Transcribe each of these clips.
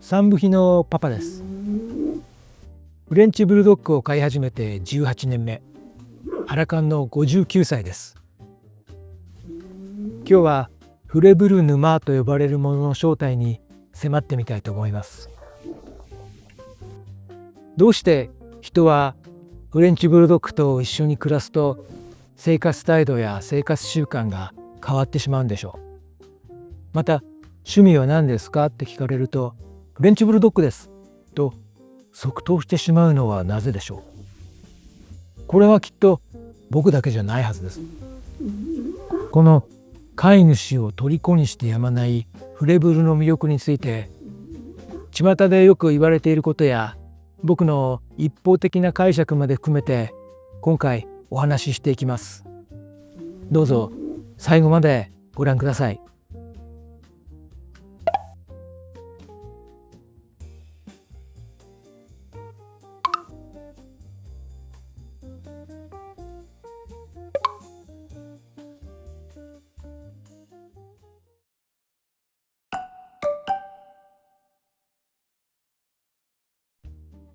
3部比のパパです。フレンチブルドッグを飼い始めて18年目、アラカンの59歳です。今日はフレブル沼と呼ばれるものの正体に迫ってみたいと思います。どうして人はフレンチブルドッグと一緒に暮らすと生活態度や生活習慣が変わってしまうんでしょう。また趣味は何ですかって聞かれるとフレンチブルドッグですと即答してしまうのはなぜでしょう。これはきっと僕だけじゃないはずです。この飼い主を虜にしてやまないフレブルの魅力について、巷でよく言われていることや僕の一方的な解釈まで含めて今回お話ししていきます。どうぞ最後までご覧ください。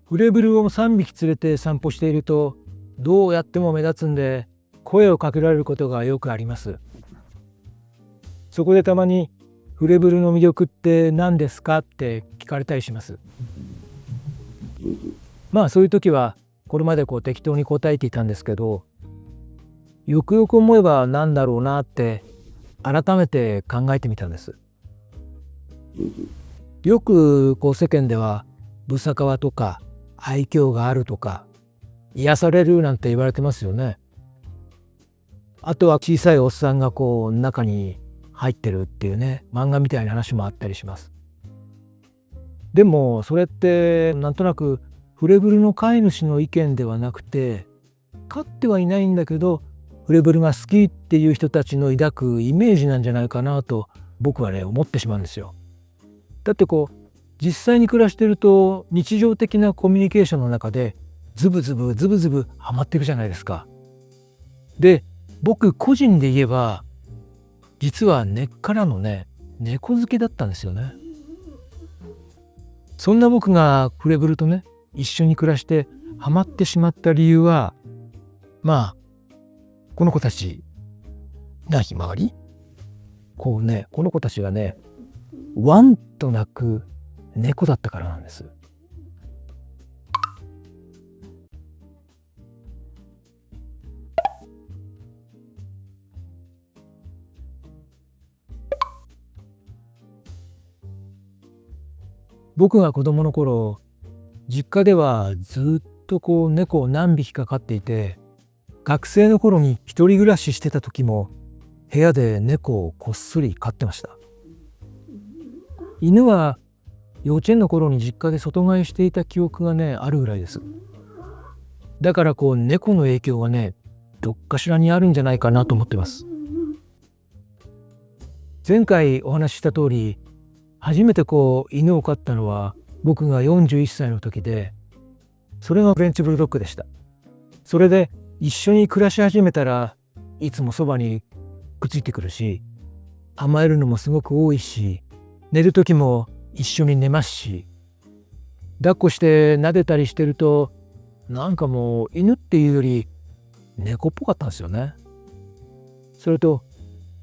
フレブルを3匹連れて散歩しているとどうやっても目立つんで声をかけられることがよくあります。そこでたまにフレブルの魅力って何ですかって聞かれたりします。そういう時はこれまで適当に答えていたんですけど、よくよく思えば何だろうなって改めて考えてみたんです。よく世間ではブサカワとか愛嬌があるとか癒されるなんて言われてますよね。あとは小さいおっさんが中に入ってるっていうね、漫画みたいな話もあったりします。でもそれってなんとなくフレブルの飼い主の意見ではなくて、飼ってはいないんだけどフレブルが好きっていう人たちの抱くイメージなんじゃないかなと僕はね思ってしまうんですよ。だって実際に暮らしてると日常的なコミュニケーションの中でズブズブハマっていくじゃないですか。で、僕個人で言えば実は根っからのね猫好きだったんですよね。そんな僕がフレブルとね一緒に暮らしてハマってしまった理由は、この子たちがひまわりこの子たちがねワンと鳴く猫だったからなんです。僕が子供の頃、実家ではずっと猫を何匹か飼っていて、学生の頃に一人暮らししてた時も部屋で猫をこっそり飼ってました。犬は幼稚園の頃に実家で外飼いしていた記憶がねあるぐらいです。だから猫の影響はねどっかしらにあるんじゃないかなと思ってます。前回お話しした通り、初めて犬を飼ったのは僕が41歳の時で、それがフレンチブルドッグでした。それで一緒に暮らし始めたらいつもそばにくっついてくるし、甘えるのもすごく多いし、寝る時も一緒に寝ますし、抱っこして撫でたりしてるとなんかもう犬っていうより猫っぽかったんですよね。それと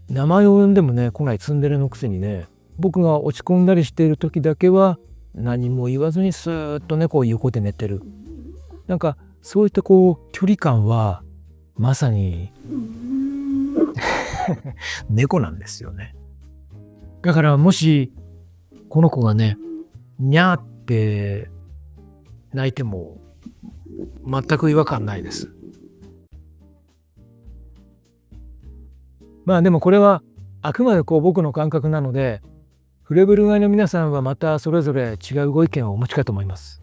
名前を呼んでもね来ないツンデレのくせにね、僕が落ち込んだりしている時だけは何も言わずにスーッと猫を横で寝てる。なんかそういった距離感はまさに猫なんですよね。だからもしこの子がねにゃーって泣いても全く違和感ないです。でもこれはあくまで僕の感覚なので、フレブル飼いの皆さんはまたそれぞれ違うご意見をお持ちかと思います。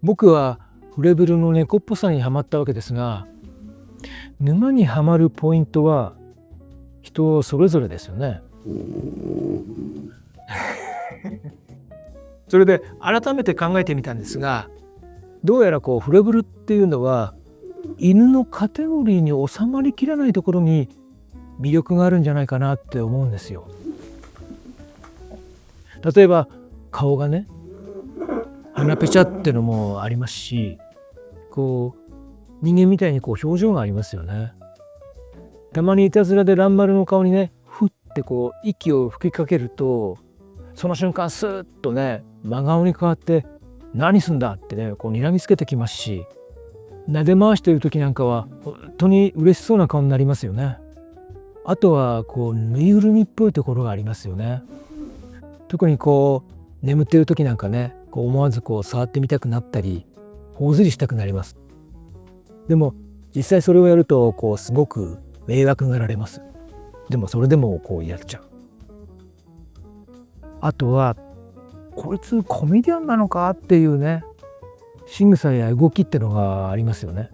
僕はフレブルの猫っぽさにはまったわけですが、沼にはまるポイントは人それぞれですよね。それで改めて考えてみたんですが、どうやらフレブルっていうのは犬のカテゴリーに収まりきらないところに魅力があるんじゃないかなって思うんですよ。例えば顔がね鼻ペチャってのもありますし、こう人間みたいにこう表情がありますよね。たまにいたずらで蘭丸の顔にねふってこう息を吹きかけると、その瞬間スーッとね真顔に変わって何すんだってねこう睨みつけてきますし、撫で回している時なんかは本当に嬉しそうな顔になりますよね。あとはこうぬいぐるみっぽいところがありますよね。特にこう眠っている時なんかねこう思わずこう触ってみたくなったり頬ずりしたくなります。でも実際それをやるとこうすごく迷惑がられます。でもそれでもこうやっちゃう。あとはこいつコメディアンなのかっていうね仕草や動きってのがありますよね。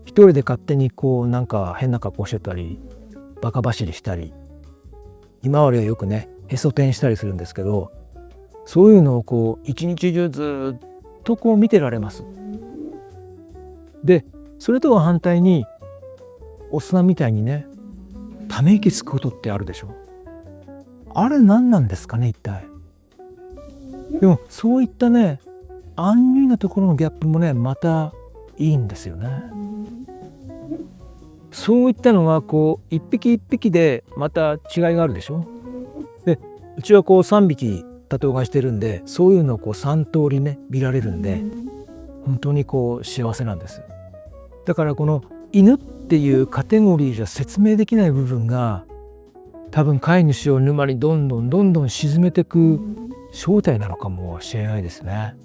一人で勝手にこうなんか変な格好してたりバカ走りしたり、今まではよくねへそ天したりするんですけど、そういうのをこう一日中ずっとこう見てられます。でそれとは反対におっさんみたいにねため息つくことってあるでしょ。あれ何なんですかね一体。でもそういったねアンニュイなところのギャップもねまたいいんですよね。そういったのがこう一匹一匹でまた違いがあるでしょ。でうちはこう3匹多頭飼いしてるんで、そういうのをこう3通りね見られるんで本当にこう幸せなんです。だからこの犬っていうカテゴリーじゃ説明できない部分が多分飼い主を沼にどんどん沈めていく正体なのかもしれないですね。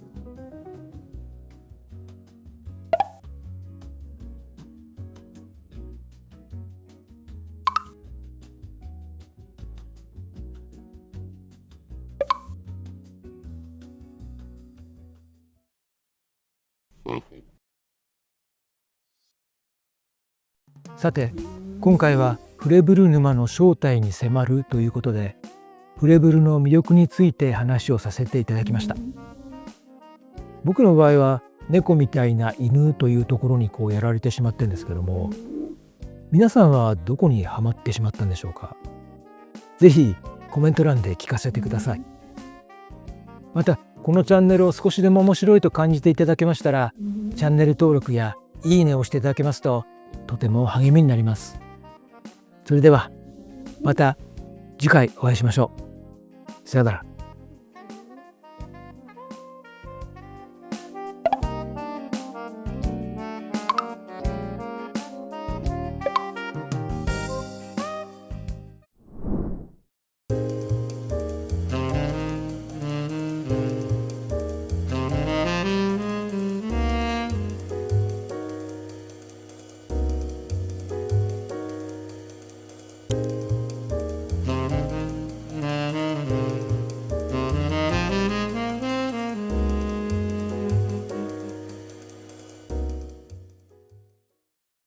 さて今回はフレブル沼の正体に迫るということで、フレブルの魅力について話をさせていただきました。僕の場合は猫みたいな犬というところにこうやられてしまってるんですけども、皆さんはどこにはまってしまったんでしょうか。ぜひコメント欄で聞かせてください。またこのチャンネルを少しでも面白いと感じていただけましたら、チャンネル登録やいいねをしていただけますととても励みになります。それではまた次回お会いしましょう。さよなら。